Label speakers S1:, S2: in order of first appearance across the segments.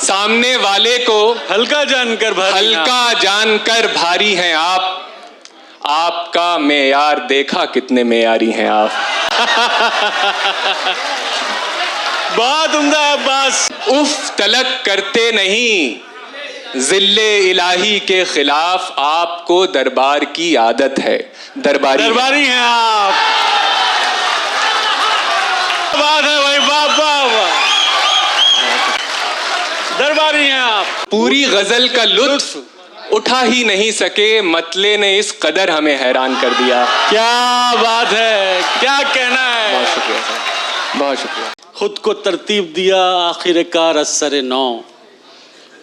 S1: सामने वाले को
S2: हल्का जानकर
S1: भारी हैं आप। आपका मेयार देखा कितने मेयारी हैं आप।
S2: बहुत उम्दा है अब्बास।
S1: उफ तलक करते नहीं, जिल्ले इलाही के खिलाफ आपको दरबार की आदत है।
S2: दरबारी हैं आप। बात है भाई, वाह। दरबारी हैं आप।
S1: पूरी गजल का लुत्फ उठा ही नहीं सके, मतले ने इस कदर हमें हैरान कर दिया।
S2: क्या बात है, क्या कहना है।
S1: बहुत शुक्रिया साहब, बहुत शुक्रिया।
S2: खुद को तरतीब दिया आखिरकार असर नौ,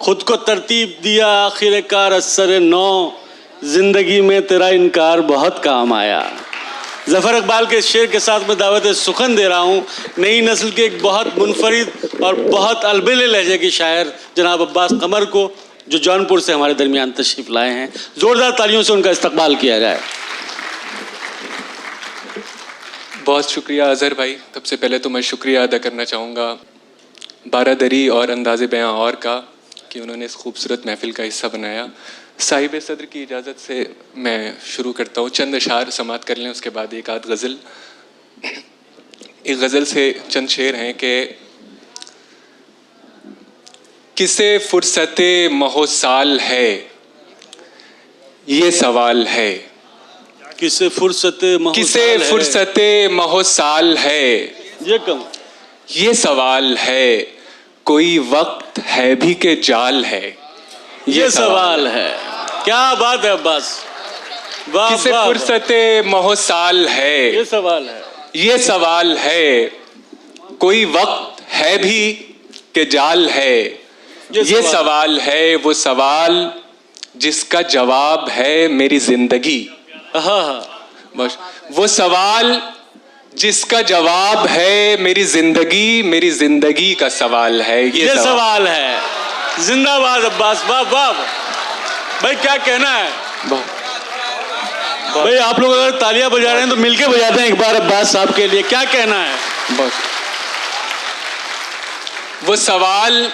S2: खुद को तरतीब दिया आखिरकार असर नौ, जिंदगी में तेरा इनकार बहुत काम आया। ज़फ़र इकबाल के शेर के साथ मैं दावत सुखन दे रहा हूँ नई नस्ल के एक बहुत मुनफरिद और बहुत अलबेले लहजे के शायर जनाब अब्बास कमर को, जो जौनपुर से हमारे दरमियान तशरीफ़ लाए हैं। ज़ोरदार तालियों से उनका इस्तकबाल किया जाए।
S1: बहुत शुक्रिया अज़हर भाई। सबसे पहले तो मैं शुक्रिया अदा करना चाहूँगा बारादरी और अंदाज़े बयां और का कि उन्होंने इस खूबसूरत महफ़िल का हिस्सा बनाया। साहिब सदर की इजाज़त से मैं शुरू करता हूँ। चंद अशार समात कर लें, उसके बाद एक आध गज़ल। एक गज़ल से चंद शेर हैं कि किसे फुर्सते महोसाल है ये सवाल है,
S2: किसे फुर्सते
S1: महोसाल है
S2: ये कम
S1: ये सवाल है, कोई वक्त है भी के जाल है
S2: ये सवाल है। क्या बात है अब्बास, वाह।
S1: किसे फुर्सते महोसाल है ये सवाल है, कोई वक्त है भी के जाल है ये सवाल है। वो सवाल जिसका जवाब है मेरी जिंदगी। बस वो सवाल जिसका जवाब है मेरी जिंदगी का सवाल है ये
S2: सवाल है। जिंदाबाद अब्बास, वाह भाई, क्या कहना है भाई। आप लोग अगर तालियां बजा रहे हैं तो मिलके बजाते हैं एक बार अब्बास साहब के लिए। क्या कहना है।
S1: बस वो सवाल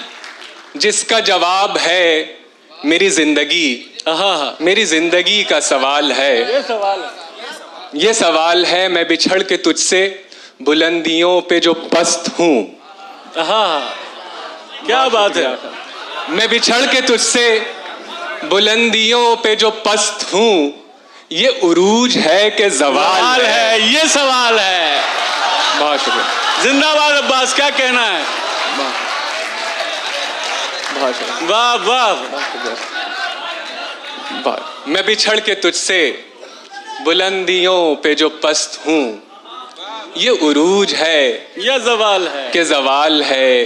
S1: जिसका जवाब है मेरी जिंदगी का सवाल है ये सवाल है। मैं बिछड़ के तुझसे बुलंदियों पे जो पस्त हूँ।
S2: क्या बात है।
S1: मैं बिछड़ के तुझसे बुलंदियों पे जो पस्त हूँ, ये उरूज है कि ज़वाल है
S2: ये सवाल है।
S1: बहुत शुक्रिया।
S2: जिंदाबाद अब्बास, क्या कहना है।
S1: बहुत शुक्रिया।
S2: वाह।
S1: मैं बिछड़ के तुझसे बुलंदियों पे जो पस्त हूँ, ये उरूज है
S2: ये ज़वाल है
S1: कि ज़वाल है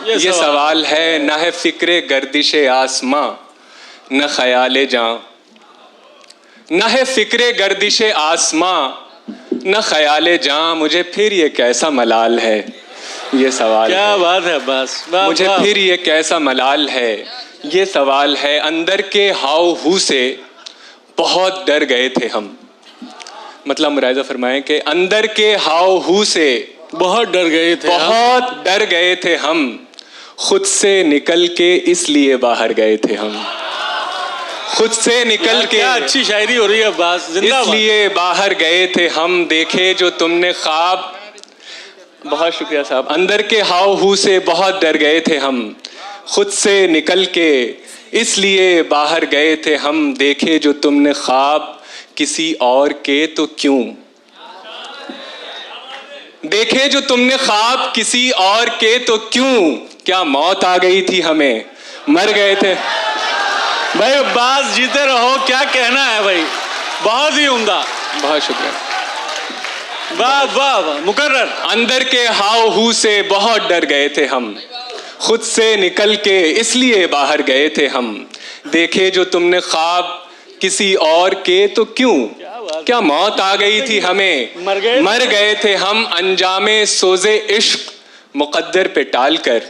S1: ये सवाल है। न है फिक्रे गर्दिशे आसमां न ख्याले जां, न है फिक्रे गर्दिशे आसमां न ख्याले जां, मुझे फिर ये कैसा मलाल है ये सवाल।
S2: क्या बात है बस,
S1: मुझे फिर ये कैसा मलाल है ये सवाल है। अंदर के हाव हू से बहुत डर गए थे हम। मतलब मुरायजा फरमाएं कि अंदर के हाव हू से
S2: बहुत डर गए थे
S1: हम। खुद से निकल के इसलिए बाहर गए थे हम। खुद से निकल के,
S2: क्या अच्छी शायरी हो रही है अब्बास,
S1: इसलिए बाहर गए थे हम। देखे जो तुमने ख्वाब। बहुत शुक्रिया साहब। अंदर के हाव हू से बहुत डर गए थे हम। खुद से निकल के इसलिए बाहर गए थे हम। देखे जो तुमने ख्वाब किसी और के तो क्यों, देखे जो तुमने ख्वाब किसी और के तो क्यों, क्या मौत आ गई थी हमें, मर गए थे।
S2: भाई अब्बास जीते रहो, क्या कहना है भाई, बहुत ही उम्दा।
S1: बहुत शुक्रिया।
S2: वाह मुकर्रर।
S1: अंदर के हाव हू से बहुत डर गए थे हम। खुद से निकल के इसलिए बाहर गए थे हम। देखे जो तुमने ख्वाब किसी और के तो क्यों, क्या मौत आ गई थी हमें, मर गए थे हम। अंजामे सोजे इश्क मुकद्दर पे टाल कर,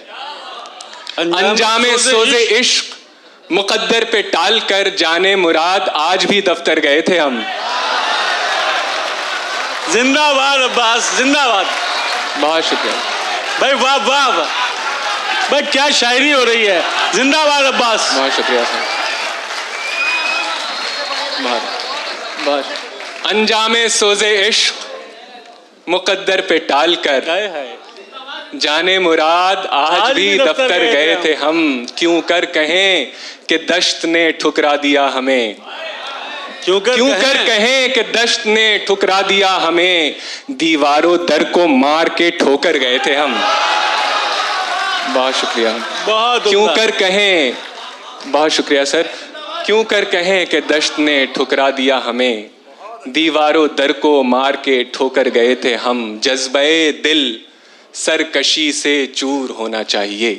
S1: अंजामे सोजे इश्क मुकद्दर पे टाल कर, जाने मुराद आज भी दफ्तर गए थे हम।
S2: जिंदाबाद अब्बास, जिंदाबाद।
S1: बहुत शुक्रिया
S2: भाई, वाह। भाई क्या शायरी हो रही है, जिंदाबाद अब्बास।
S1: बहुत शुक्रिया सर। बहुत अंजामे सोजे इश्क मुकद्दर पे टाल कर
S2: हाय हाय।
S1: जाने मुराद आज भी दफ्तर गए थे हम, क्यों कर कहें कि दश्त ने ठुकरा दिया हमें, क्यों कर कहें कि दश्त ने ठुकरा दिया हमें, दीवारों दर को मार के ठोकर गए थे हम। बहुत शुक्रिया।
S2: बहुत
S1: क्यों कर कहें, बहुत शुक्रिया सर। क्यों कर कहें कि दश्त ने ठुकरा दिया हमें, दीवारों दर को मार के ठोकर गए थे हम। जज्बे दिल सरकशी से चूर होना चाहिए।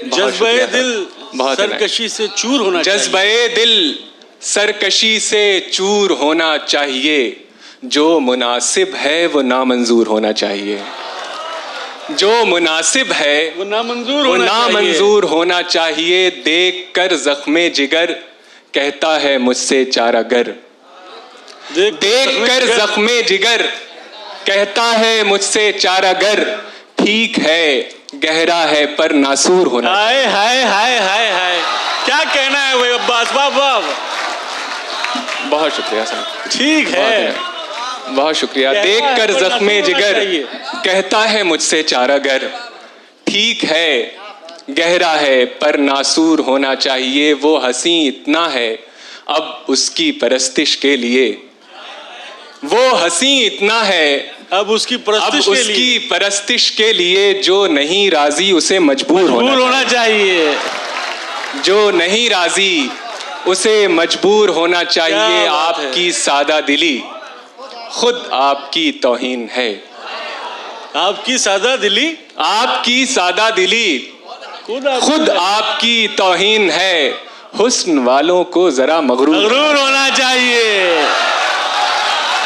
S2: जज्बे दिल सरकशी से चूर होना चाहिए।
S1: जज्बे दिल सरकशी से चूर होना चाहिए, जो मुनासिब है वो नामंजूर होना चाहिए। जो मुनासिब है
S2: वो नामंजूर
S1: होना चाहिए। देख कर जख्मे जिगर कहता है मुझसे चारागर, देख कर जख्मे जिगर कहता है मुझसे चारागर, ठीक है गहरा है पर नासूर होना।
S2: हाय हाय हाय हाय हाय, क्या कहना है भाई अब्बास, वाह वाह।
S1: बहुत शुक्रिया सर।
S2: ठीक है,
S1: बहुत शुक्रिया। देख कर जख्मे जिगर कहता है मुझसे चारागर, ठीक है गहरा है पर नासूर होना चाहिए। वो हंसी इतना है अब उसकी परस्तिश के लिए, वो हंसी इतना है
S2: अब उसकी
S1: परस्तिश के लिए, जो नहीं राजी उसे मजबूर होना चाहिए। जो नहीं राजी उसे मजबूर होना चाहिए। आपकी सादा दिली खुद आपकी तौहीन है।
S2: आपकी सादा दिली,
S1: आपकी सादा दिली खुद आपकी तौहीन है। हुस्न वालों को जरा मगरूर
S2: होना चाहिए।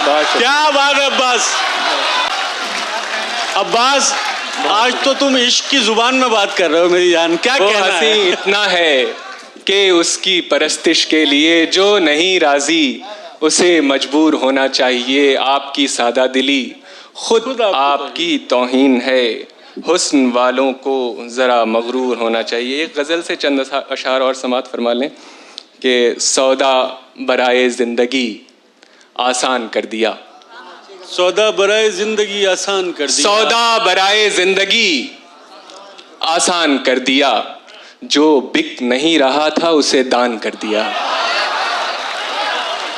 S2: क्या बात है अब्बास। अब्बास आज तो तुम इश्क की जुबान में बात कर रहे हो मेरी जान, क्या कहना है?
S1: इतना है कि उसकी परस्तिश के लिए जो नहीं राजी उसे मजबूर होना चाहिए। आपकी सादा दिली खुद आपकी तौहीन है। हुस्न वालों को ज़रा मगरूर होना चाहिए। एक गज़ल से चंद अशार और समात फरमा लें कि सौदा बराए ज़िंदगी आसान कर दिया।
S2: सौदा बराए ज़िंदगी आसान कर दिया।
S1: सौदा बराए ज़िंदगी आसान कर दिया, जो बिक नहीं रहा था उसे दान कर दिया।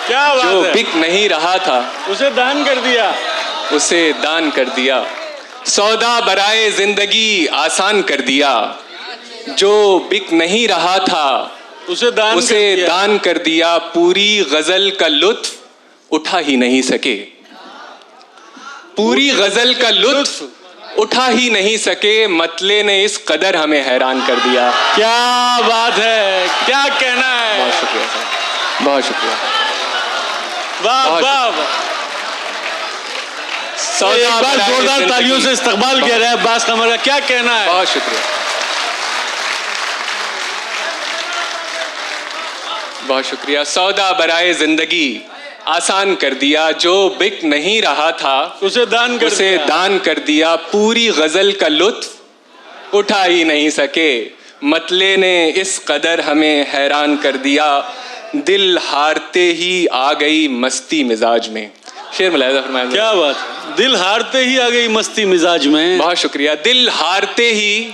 S2: क्या बात
S1: जो
S2: है?
S1: बिक नहीं रहा था
S2: उसे दान कर दिया,
S1: उसे दान कर दिया। सौदा बराए जिंदगी आसान कर दिया, जो बिक नहीं रहा था
S2: उसे
S1: दान कर दिया। पूरी गजल का लुत्फ उठा ही नहीं सके, पूरी गजल का लुत्फ उठा ही नहीं सके। मतले ने इस कदर हमें हैरान कर दिया।
S2: क्या बात है, क्या कहना है।
S1: बहुत शुक्रिया सर, बहुत शुक्रिया।
S2: वाह वाह। एक बार जोरदार तालियों से इस्तकबाल किया रहा है अब्बास कमर का, क्या कहना है।
S1: बहुत शुक्रिया, बहुत शुक्रिया। सौदा बराए जिंदगी आसान कर दिया, जो बिक नहीं रहा था
S2: उसे दान कर
S1: दिया। पूरी गजल का लुत्फ उठा ही नहीं सके, मतले ने इस कदर हमें हैरान कर दिया। दिल हारते ही आ गई मस्ती मिजाज में। शेर मुलाहिजा फरमाया।
S2: क्या बात है, दिल हारते ही आ गई मस्ती मिजाज में।
S1: बहुत शुक्रिया। दिल हारते ही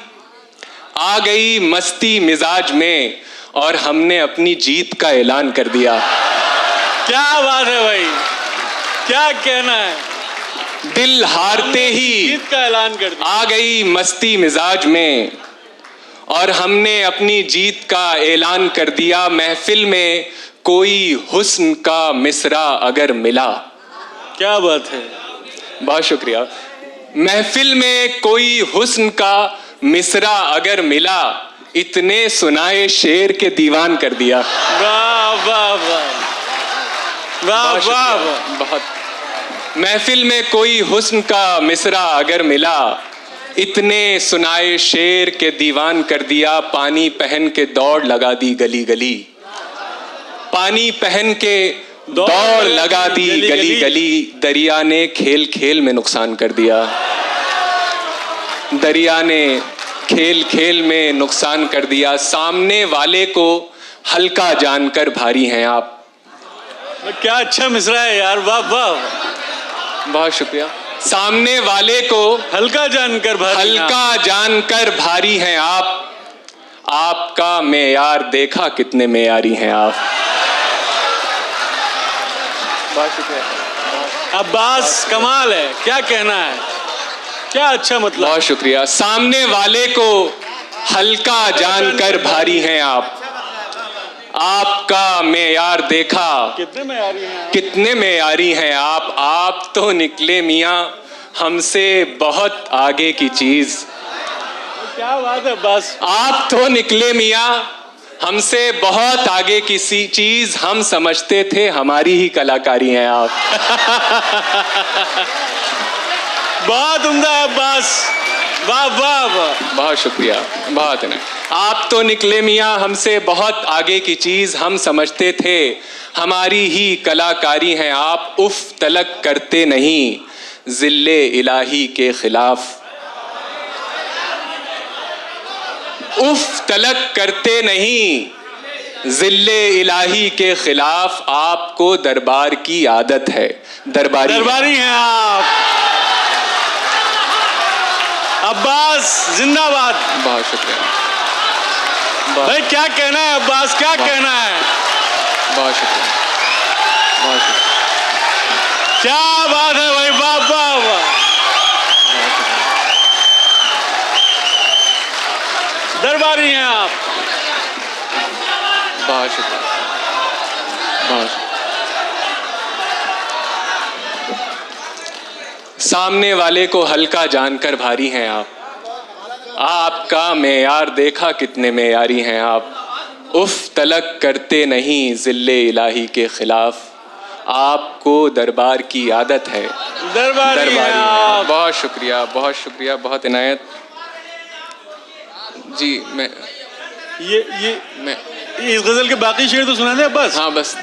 S1: आ गई मस्ती मिजाज में, और हमने अपनी जीत का ऐलान कर दिया।
S2: क्या बात है भाई, क्या कहना है।
S1: दिल हारते ही
S2: जीत का ऐलान कर दिया,
S1: आ गई मस्ती मिजाज में, और हमने अपनी जीत का ऐलान कर दिया। महफिल में कोई हुस्न का मिसरा अगर मिला।
S2: क्या बात है,
S1: बहुत शुक्रिया। महफिल में कोई हुस्न का मिसरा अगर मिला, इतने सुनाए शेर के दीवान कर दिया।
S2: वाह वाह वाह वाह वाह।
S1: बहुत। महफिल में कोई हुस्न का मिसरा अगर मिला, इतने सुनाए शेर के दीवान कर दिया। पानी पहन के दौड़ लगा दी गली गली, पानी पहन के दौड़ लगा दी गली गली। दरिया ने खेल खेल में नुकसान कर दिया, दरिया ने खेल खेल में नुकसान कर दिया। सामने वाले को हल्का जानकर भारी हैं आप।
S2: क्या अच्छा मिसरा है यार, वाह वाह।
S1: बहुत शुक्रिया। सामने वाले को
S2: हल्का जानकर
S1: भारी हैं आप। आपका मेयार देखा कितने मेयारी हैं आप। बहुत शुक्रिया।
S2: अब्बास कमाल है, क्या कहना है, क्या अच्छा मतलब।
S1: बहुत शुक्रिया। सामने वाले को हल्का जानकर भारी हैं आप। आपका मेयार देखा कितने मेयारी हैं आप। आप तो निकले मियां हमसे बहुत आगे की चीज।
S2: क्या बात है बस।
S1: आप तो निकले मियां हमसे बहुत आगे की सी चीज। हम समझते थे हमारी ही कलाकारी हैं आप।
S2: बहुत उम्दा है अब्बास, वाह वाह वाह।
S1: बहुत शुक्रिया, बहुत है। आप तो निकले मियां हमसे बहुत आगे की चीज। हम समझते थे हमारी ही कलाकारी हैं आप। उफ तलक करते नहीं जिल्ले इलाही के खिलाफ। उफ तलक करते नहीं जिल्ले इलाही के खिलाफ। आपको दरबार की आदत है। दरबारी
S2: हैं आप। अब्बास जिंदाबाद।
S1: बहुत शुक्रिया
S2: भाई, क्या कहना है अब्बास, क्या कहना है।
S1: बहुत शुक्रिया, बहुत शुक्रिया।
S2: क्या बात है भाई, वाह वाह वाह। दरबारी हैं आप।
S1: बहुत शुक्रिया, बहुत शुक्रिया। सामने वाले को हल्का जानकर भारी हैं आप। आपका मेयार देखा कितने मेयारी हैं आप। उफ तलक करते नहीं जिल्ले इलाही के खिलाफ। आपको दरबार की आदत है।
S2: दरबारी हैं आप।
S1: बहुत शुक्रिया, बहुत शुक्रिया, बहुत इनायत जी। मैं
S2: इस गजल के बाकी शेर तो सुना दे बस।
S1: हाँ बस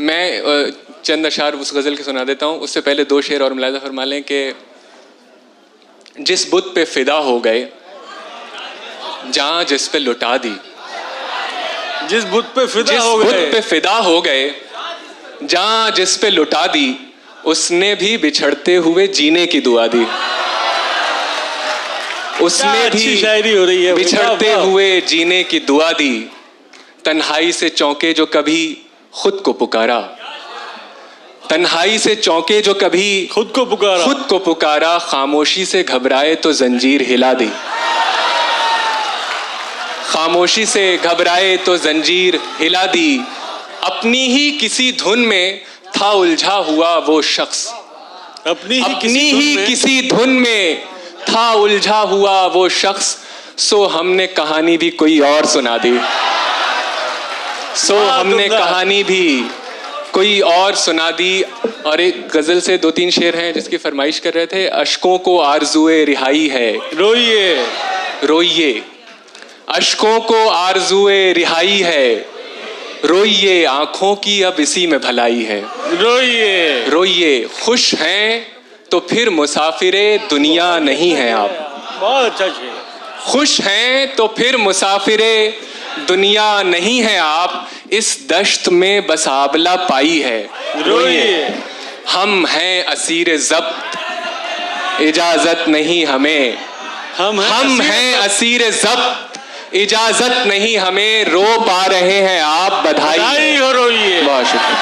S1: मैं चंद अशार उस गजल के सुना देता हूँ। उससे पहले दो शेर और मुलाहिज़ा फरमा लें कि जिस बुत पे फिदा हो गए जहाँ जिस पे लुटा दी।
S2: जिस बुत पे फिदा हो गए
S1: जहाँ जिस पे लुटा दी। उसने भी बिछड़ते हुए जीने की दुआ दी। उसने भी
S2: शायरी हो रही है।
S1: बिछड़ते हुए जीने की दुआ दी। तन्हाई से चौंके जो कभी खुद को पुकारा। तन्हाई से चौंके जो कभी
S2: खुद को पुकारा।
S1: खामोशी से घबराए तो जंजीर हिला दी। खामोशी से घबराए तो जंजीर हिला दी। अपनी ही किसी धुन में था उलझा हुआ वो शख्स। अपनी ही किसी धुन में था उलझा हुआ वो शख्स। सो हमने कहानी भी कोई और सुना दी। हमने कहानी भी कोई और सुना दी। और एक गजल से दो तीन शेर हैं जिसकी फरमाइश कर रहे थे। अश्कों को आरज़ुए रिहाई है।
S2: रोइए
S1: रोइए। अश्कों को आरज़ुए रिहाई है। रोइए आंखों की अब इसी में भलाई है।
S2: रोइए
S1: रोइए। खुश हैं तो फिर मुसाफिरे दुनिया नहीं है आप।
S2: बहुत अच्छा शेर।
S1: खुश हैं तो फिर मुसाफिरे दुनिया नहीं है आप। इस दश्त में बस आबला पाई है।
S2: रोइए।
S1: हम हैं असीर ज़ब्त इजाजत नहीं हमें। हम हैं असीर ज़ब्त इजाजत नहीं हमें। रो पा रहे हैं आप बधाई
S2: हो। रोइए।
S1: बहुत शुक्रिया।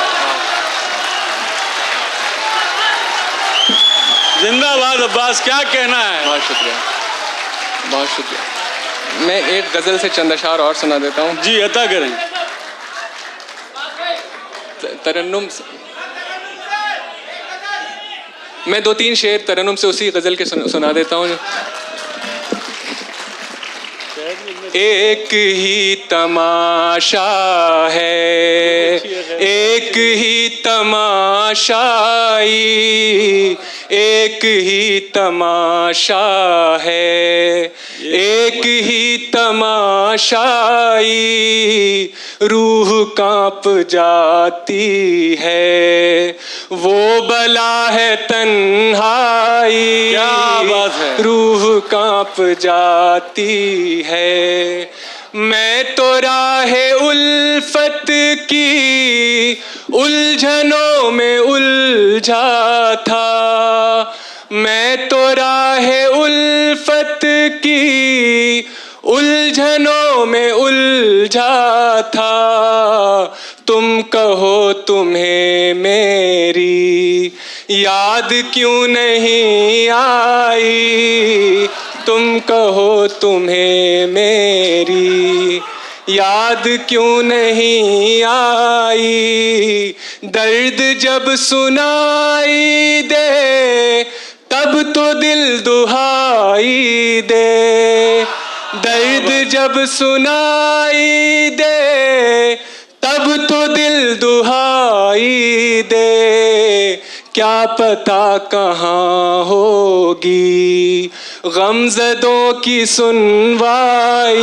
S2: जिंदाबाद अब्बास, क्या कहना है।
S1: बहुत शुक्रिया, बहुत शुक्रिया। मैं एक गजल से चंद अशार और सुना देता हूँ।
S2: जी अता करें।
S1: तरन्नुम से मैं दो तीन शेर तरन्नुम से उसी गजल के सुना देता हूँ। एक ही तमाशा है, एक ही तमाशाई, एक ही तमाशा है, एक ही तमाशाई रूह कांप जाती है, वो बला है तन्हाई,
S2: क्या बात है।
S1: रूह कांप जाती है। मैं तो राहे उल्फत की उलझनों में उलझा था, मैं तो राहे उल्फत की उलझनों में उलझा था। तुम कहो तुम्हें मेरी याद क्यों नहीं आई, तुम कहो तुम्हें मेरी याद क्यों नहीं आई। दर्द जब सुनाई दे तब तो दिल दुहाई दे, दर्द जब सुनाई दे तब तो दिल दुहाई दे। क्या पता कहाँ होगी गमज़दों की सुनवाई,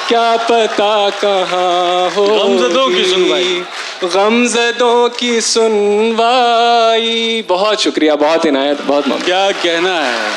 S1: क्या पता कहाँ होगी
S2: गमज़दों की सुनवाई,
S1: गमज़दों की सुनवाई। बहुत शुक्रिया, बहुत इनायत, बहुत मम्मी।
S2: क्या कहना है।